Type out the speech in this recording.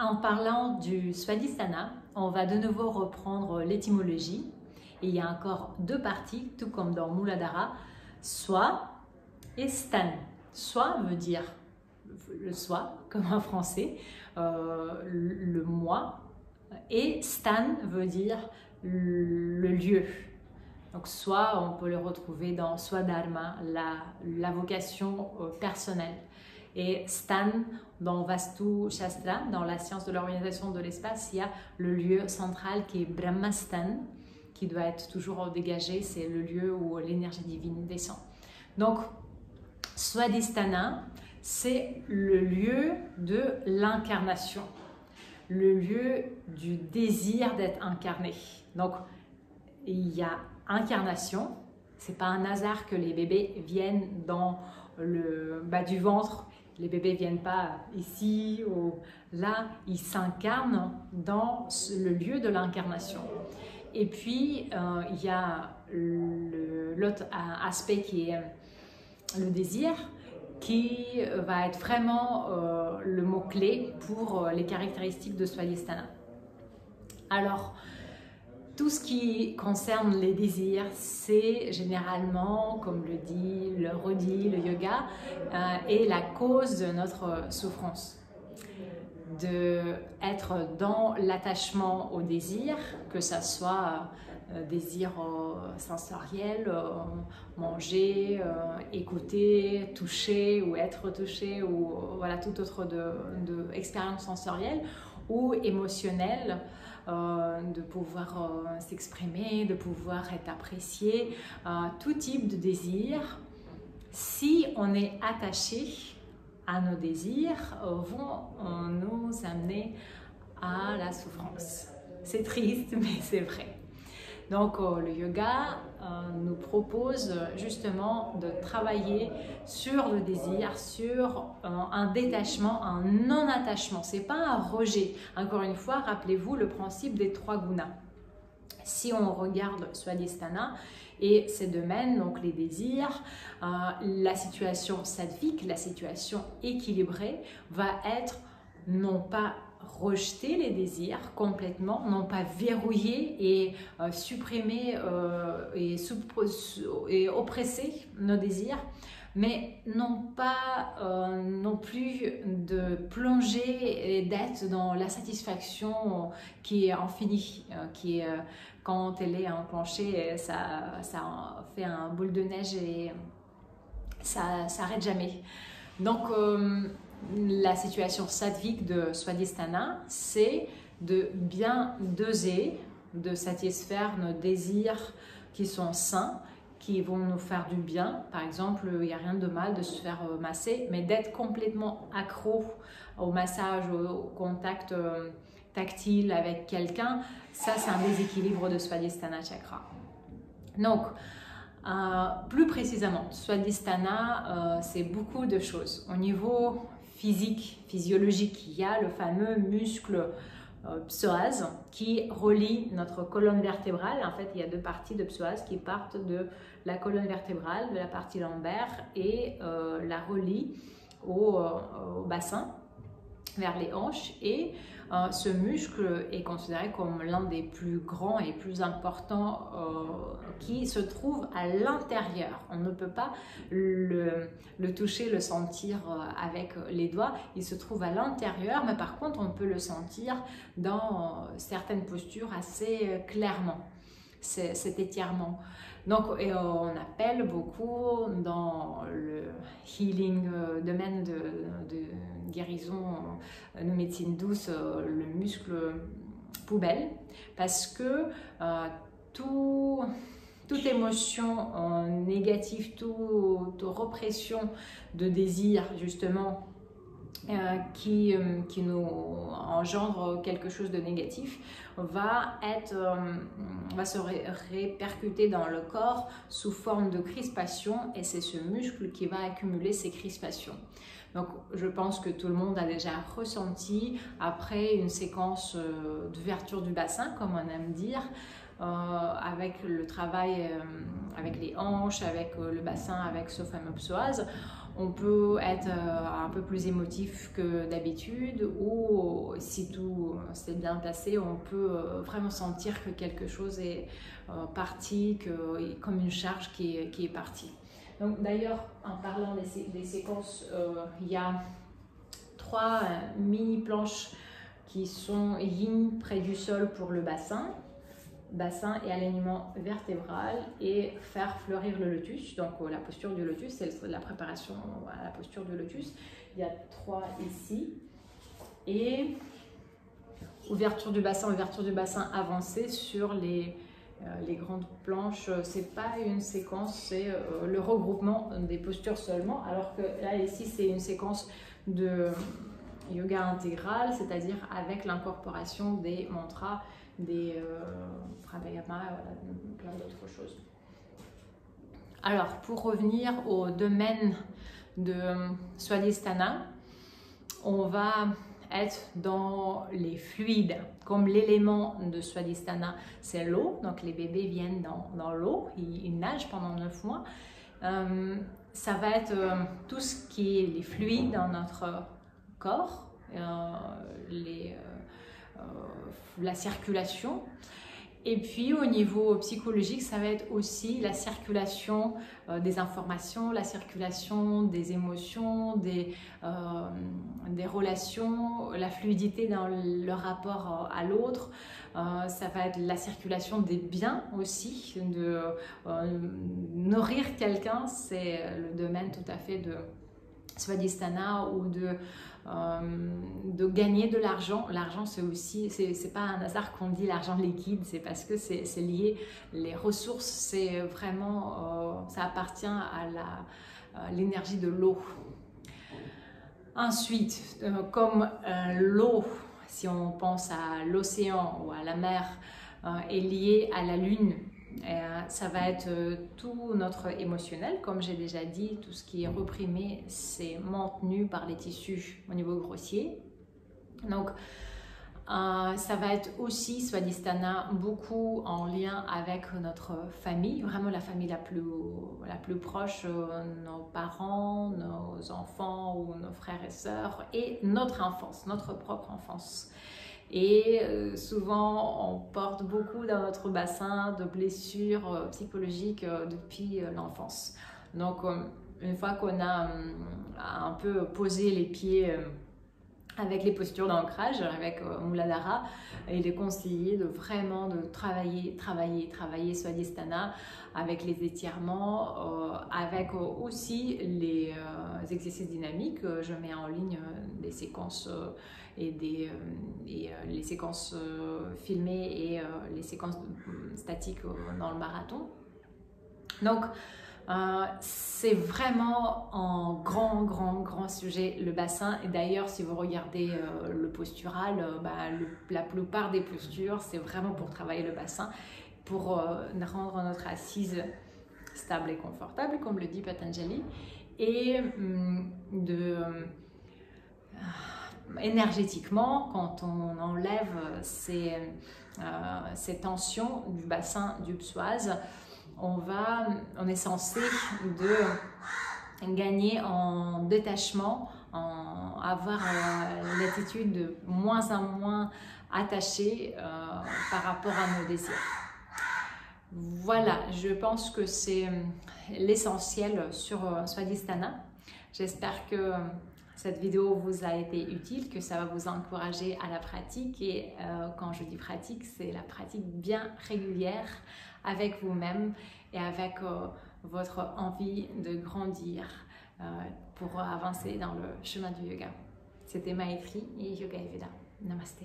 En parlant du Svadhisthana, on va de nouveau reprendre l'étymologie. Et il y a encore deux parties, tout comme dans Muladhara, swa et stan. Swa veut dire le soi, comme en français, le moi, et stan veut dire le lieu. Donc soit on peut le retrouver dans Swadharma, la vocation personnelle. Et Stan, dans Vastu Shastra, dans la science de l'orientation de l'espace, il y a le lieu central qui est Brahmastan, qui doit être toujours dégagé, c'est le lieu où l'énergie divine descend. Donc, Svadhisthana, c'est le lieu de l'incarnation, le lieu du désir d'être incarné. Donc, il y a incarnation, c'est pas un hasard que les bébés viennent dans le bas du ventre. Les bébés viennent pas ici ou là, ils s'incarnent dans le lieu de l'incarnation. Et puis, il y a l'autre aspect qui est le désir, qui va être vraiment le mot-clé pour les caractéristiques de Svadhisthana. Alors, tout ce qui concerne les désirs, c'est généralement, comme le redit le yoga, est la cause de notre souffrance. D'être dans l'attachement au désir, que ça soit désir sensoriel, manger, écouter, toucher ou être touché, ou voilà, toute autre expérience sensorielle ou émotionnelle, de pouvoir s'exprimer, de pouvoir être apprécié, tout type de désir. Si on est attaché à nos désirs, vont nous amener à la souffrance. C'est triste, mais c'est vrai. Donc le yoga nous propose justement de travailler sur le désir, sur un détachement, un non-attachement. C'est pas un rejet. Encore une fois, rappelez-vous le principe des trois gunas. Si on regarde Svadhisthana et ces domaines, donc les désirs, la situation sattvique, la situation équilibrée, va être non pas rejeter les désirs complètement, non pas verrouiller et supprimer et oppresser nos désirs, mais non pas non plus de plonger et d'être dans la satisfaction qui est infinie, qui est quand elle est enclenchée, ça fait un boule de neige et ça s'arrête jamais. Donc la situation sattvique de Svadhisthana, c'est de bien doser, de satisfaire nos désirs qui sont sains, qui vont nous faire du bien. Par exemple, il n'y a rien de mal de se faire masser, mais d'être complètement accro au massage, au contact tactile avec quelqu'un, ça c'est un déséquilibre de Svadhisthana chakra. Donc, plus précisément, Svadhisthana, c'est beaucoup de choses. Au niveau physique, physiologique, il y a le fameux muscle psoas qui relie notre colonne vertébrale. En fait, il y a deux parties de psoas qui partent de la colonne vertébrale, de la partie lombaire, et la relie au bassin, vers les hanches. Et ce muscle est considéré comme l'un des plus grands et plus importants qui se trouve à l'intérieur. On ne peut pas le toucher, le sentir avec les doigts. Il se trouve à l'intérieur, mais par contre, on peut le sentir dans certaines postures assez clairement, cet étirement. Donc, on appelle beaucoup dans le healing, domaine de guérison, de médecine douce, le muscle poubelle, parce que toute émotion négative, toute répression de désir, justement, qui nous engendre quelque chose de négatif, va se répercuter dans le corps sous forme de crispation, et c'est ce muscle qui va accumuler ces crispations. Donc je pense que tout le monde a déjà ressenti, après une séquence d'ouverture du bassin, comme on aime dire, avec le travail avec les hanches, avec le bassin, avec ce fameux psoas, On peut être un peu plus émotif que d'habitude, ou si tout s'est bien passé, on peut vraiment sentir que quelque chose est parti, comme une charge qui est partie. Donc d'ailleurs, en parlant des séquences, il y a 3 mini planches qui sont yin près du sol pour le bassin et alignement vertébral, et faire fleurir le lotus. Donc la posture du lotus, c'est la préparation à la posture du lotus. Il y a 3 ici. Et ouverture du bassin avancée sur les grandes planches. C'est pas une séquence, c'est le regroupement des postures seulement, alors que là ici c'est une séquence de yoga intégral, c'est-à-dire avec l'incorporation des mantras, des pranayama, plein d'autres choses. Alors, pour revenir au domaine de Swadhisthana, on va être dans les fluides. Comme l'élément de Swadhisthana, c'est l'eau, donc les bébés viennent dans l'eau, ils nagent pendant 9 mois. Ça va être tout ce qui est les fluides dans notre corps, la circulation. Et puis au niveau psychologique, ça va être aussi la circulation des informations, la circulation des émotions, des relations, la fluidité dans le rapport à l'autre. Ça va être la circulation des biens aussi, de nourrir quelqu'un, c'est le domaine tout à fait de Swadhisthana, ou de gagner de l'argent. L'argent, c'est aussi, c'est pas un hasard qu'on dit l'argent liquide, c'est parce que c'est lié. Les ressources, c'est vraiment, ça appartient à l'énergie de l'eau. Ensuite, comme l'eau, si on pense à l'océan ou à la mer, est liée à la lune, ça va être tout notre émotionnel, comme j'ai déjà dit, tout ce qui est reprimé, c'est maintenu par les tissus au niveau grossier. Donc ça va être aussi Swadhisthana beaucoup en lien avec notre famille, vraiment la famille la plus proche, nos parents, nos enfants ou nos frères et sœurs, et notre enfance, notre propre enfance. Et souvent, on porte beaucoup dans notre bassin de blessures psychologiques depuis l'enfance. Donc, une fois qu'on a un peu posé les pieds avec les postures d'ancrage, avec Muladhara, il est conseillé de vraiment travailler Swadhisthana avec les étirements, avec aussi les exercices dynamiques. Je mets en ligne des séquences et les séquences filmées et les séquences statiques dans le marathon. Donc, c'est vraiment un grand sujet, le bassin. Et d'ailleurs, si vous regardez le postural, la plupart des postures, c'est vraiment pour travailler le bassin, pour rendre notre assise stable et confortable, comme le dit Patanjali, et énergétiquement, quand on enlève ces tensions du bassin du psoas, on est censé de gagner en détachement, avoir l'attitude de moins en moins attachée par rapport à nos désirs. Voilà, je pense que c'est l'essentiel sur Swadhisthana. J'espère que cette vidéo vous a été utile, que ça va vous encourager à la pratique. Et quand je dis pratique, c'est la pratique bien régulière avec vous-même et avec votre envie de grandir pour avancer dans le chemin du yoga. C'était Maitri et Yoga Ayurveda. Namaste.